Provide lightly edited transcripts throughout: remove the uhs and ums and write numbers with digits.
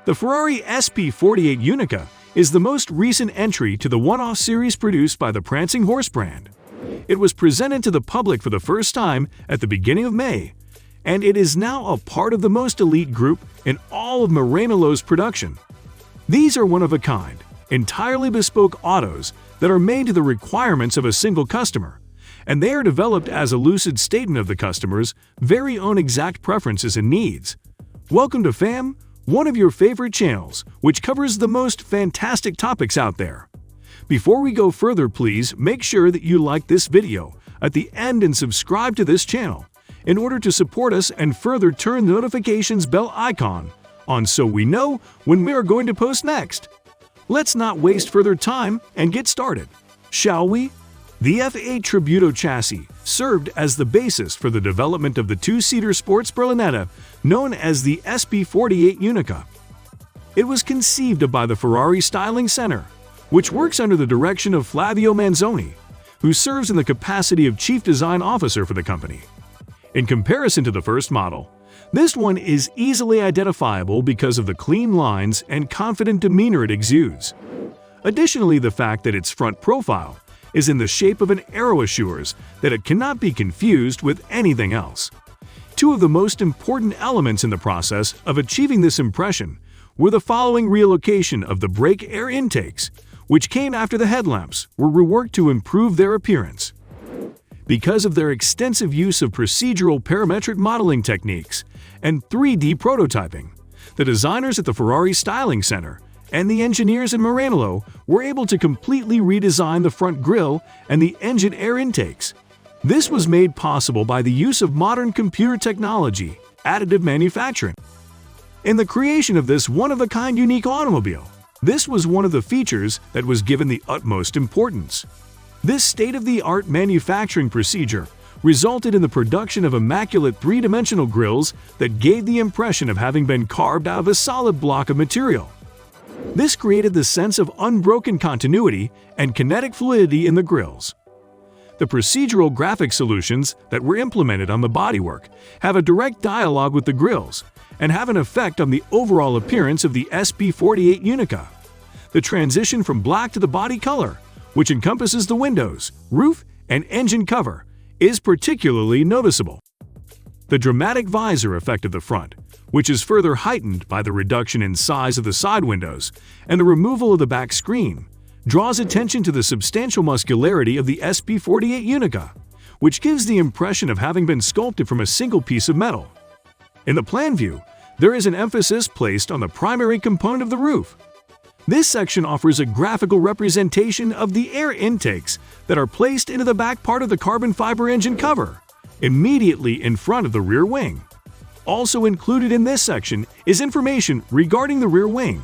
The Ferrari SP48 UNICA is the most recent entry to the one-off series produced by the Prancing Horse brand. It was presented to the public for the first time at the beginning of May, and it is now a part of the most elite group in all of Maranello's production. These are one-of-a-kind, entirely bespoke autos that are made to the requirements of a single customer, and they are developed as a lucid statement of the customer's very own exact preferences and needs. Welcome to FAM, one of your favorite channels, which covers the most fantastic topics out there. Before we go further, please make sure that you like this video at the end and subscribe to this channel in order to support us, and further turn the notifications bell icon on so we know when we are going to post next. Let's not waste further time and get started, shall we? The F8 TRIBUTO chassis served as the basis for the development of the two-seater sports Berlinetta known as the SP48 UNICA. It was conceived of by the Ferrari Styling Center, which works under the direction of Flavio Manzoni, who serves in the capacity of Chief Design Officer for the company. In comparison to the first model, this one is easily identifiable because of the clean lines and confident demeanor it exudes. Additionally, the fact that its front profile is in the shape of an arrow assures that it cannot be confused with anything else. Two of the most important elements in the process of achieving this impression were the following: relocation of the brake air intakes, which came after the headlamps were reworked to improve their appearance. Because of their extensive use of procedural parametric modeling techniques and 3D prototyping, the designers at the Ferrari Styling Center and the engineers in Maranello were able to completely redesign the front grille and the engine air intakes. This was made possible by the use of modern computer technology, additive manufacturing. In the creation of this one-of-a-kind unique automobile, this was one of the features that was given the utmost importance. This state-of-the-art manufacturing procedure resulted in the production of immaculate three-dimensional grills that gave the impression of having been carved out of a solid block of material. This created the sense of unbroken continuity and kinetic fluidity in the grills. The procedural graphic solutions that were implemented on the bodywork have a direct dialogue with the grills and have an effect on the overall appearance of the SP48 UNICA. The transition from black to the body color, which encompasses the windows, roof, and engine cover, is particularly noticeable. The dramatic visor effect of the front, which is further heightened by the reduction in size of the side windows and the removal of the back screen, draws attention to the substantial muscularity of the SP48 UNICA, which gives the impression of having been sculpted from a single piece of metal. In the plan view, there is an emphasis placed on the primary component of the roof. This section offers a graphical representation of the air intakes that are placed into the back part of the carbon fiber engine cover, immediately in front of the rear wing. Also included in this section is information regarding the rear wing.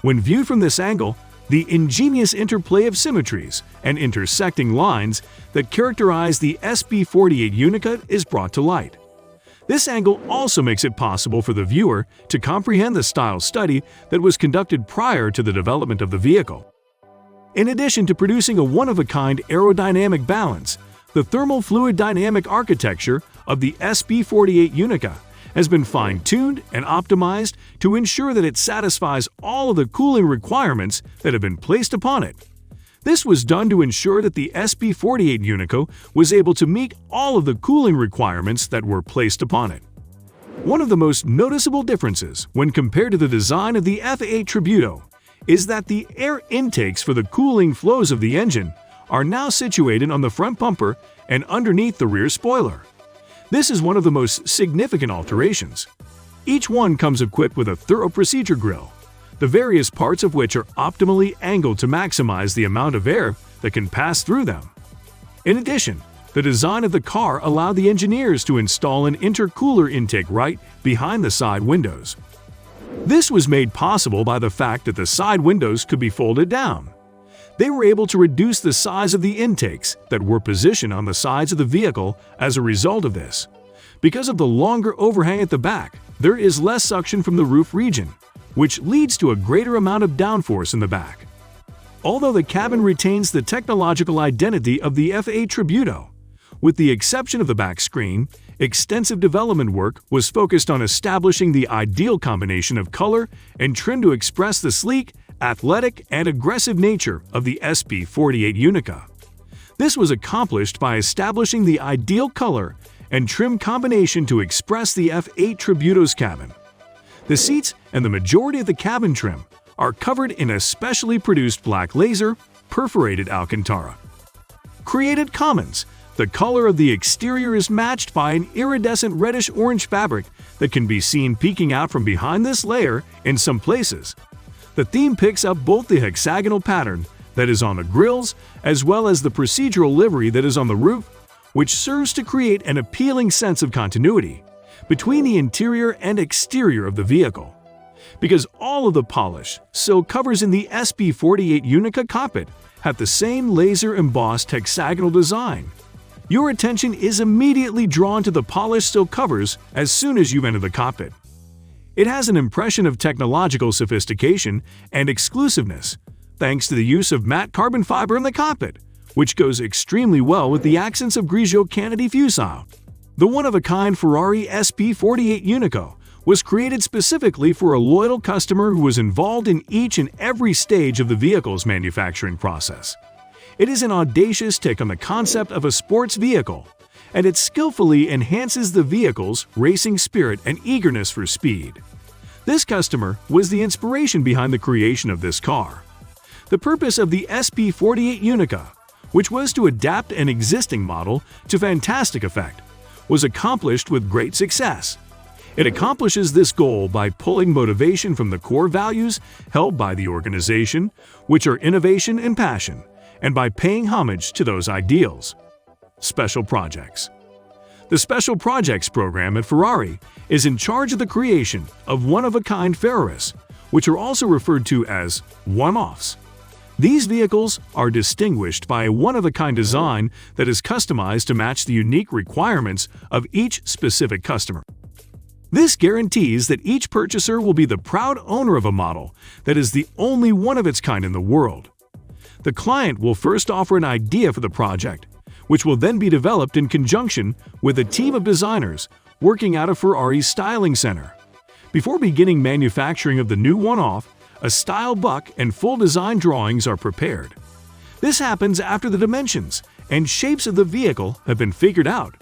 When viewed from this angle, the ingenious interplay of symmetries and intersecting lines that characterize the SP48 UNICA is brought to light. This angle also makes it possible for the viewer to comprehend the style study that was conducted prior to the development of the vehicle. In addition to producing a one-of-a-kind aerodynamic balance, the thermal fluid dynamic architecture of the SP48 UNICA has been fine-tuned and optimized to ensure that it satisfies all of the cooling requirements that have been placed upon it. This was done to ensure that the SP48 UNICA was able to meet all of the cooling requirements that were placed upon it. One of the most noticeable differences when compared to the design of the F8 TRIBUTO is that the air intakes for the cooling flows of the engine are now situated on the front bumper and underneath the rear spoiler. This is one of the most significant alterations. Each one comes equipped with a thorough procedure grille, the various parts of which are optimally angled to maximize the amount of air that can pass through them. In addition, the design of the car allowed the engineers to install an intercooler intake right behind the side windows. This was made possible by the fact that the side windows could be folded down. They were able to reduce the size of the intakes that were positioned on the sides of the vehicle as a result of this. Because of the longer overhang at the back, there is less suction from the roof region, which leads to a greater amount of downforce in the back. Although the cabin retains the technological identity of the F8 TRIBUTO, With the exception of the back screen, extensive development work was focused on establishing the ideal combination of color and trim to express the sleek, athletic, and aggressive nature of the SP48 UNICA. This was accomplished by establishing the ideal color and trim combination to express the F8 TRIBUTO's cabin. The seats and the majority of the cabin trim are covered in a specially produced black laser, perforated Alcantara. Created Commons. The color of the exterior is matched by an iridescent reddish-orange fabric that can be seen peeking out from behind this layer in some places. The theme picks up both the hexagonal pattern that is on the grills as well as the procedural livery that is on the roof, which serves to create an appealing sense of continuity between the interior and exterior of the vehicle. Because all of the polish silk covers in the SP48 UNICA cockpit have the same laser-embossed hexagonal design, your attention is immediately drawn to the polished silk covers as soon as you enter the cockpit. It has an impression of technological sophistication and exclusiveness, thanks to the use of matte carbon fiber in the cockpit, which goes extremely well with the accents of Grigio Canady Fusile. The one-of-a-kind Ferrari SP48 UNICA was created specifically for a loyal customer who was involved in each and every stage of the vehicle's manufacturing process. It is an audacious take on the concept of a sports vehicle, and it skillfully enhances the vehicle's racing spirit and eagerness for speed. This customer was the inspiration behind the creation of this car. The purpose of the SP48 UNICA, which was to adapt an existing model to fantastic effect, was accomplished with great success. It accomplishes this goal by pulling motivation from the core values held by the organization, which are innovation and passion, and by paying homage to those ideals. Special Projects. The Special Projects program at Ferrari is in charge of the creation of one-of-a-kind Ferraris, which are also referred to as one-offs. These vehicles are distinguished by a one-of-a-kind design that is customized to match the unique requirements of each specific customer. This guarantees that each purchaser will be the proud owner of a model that is the only one of its kind in the world. The client will first offer an idea for the project, which will then be developed in conjunction with a team of designers working out of Ferrari's styling center. Before beginning manufacturing of the new one-off, a style book and full design drawings are prepared. This happens after the dimensions and shapes of the vehicle have been figured out.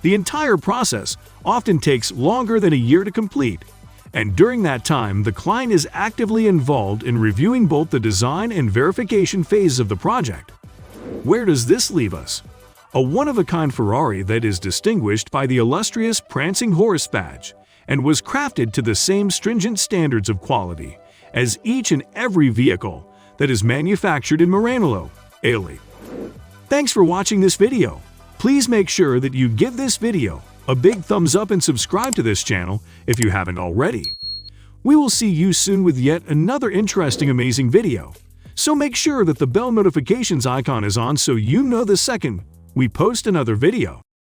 The entire process often takes longer than a year to complete, and during that time the client is actively involved in reviewing both the design and verification phases of the project. Where does this leave us? A one-of-a-kind Ferrari that is distinguished by the illustrious Prancing Horse badge and was crafted to the same stringent standards of quality as each and every vehicle that is manufactured in Maranello, Italy. Thanks for watching this video. Please make sure that you give this video a big thumbs up and subscribe to this channel if you haven't already. We will see you soon with yet another interesting, amazing video. So make sure that the bell notifications icon is on so you know the second we post another video.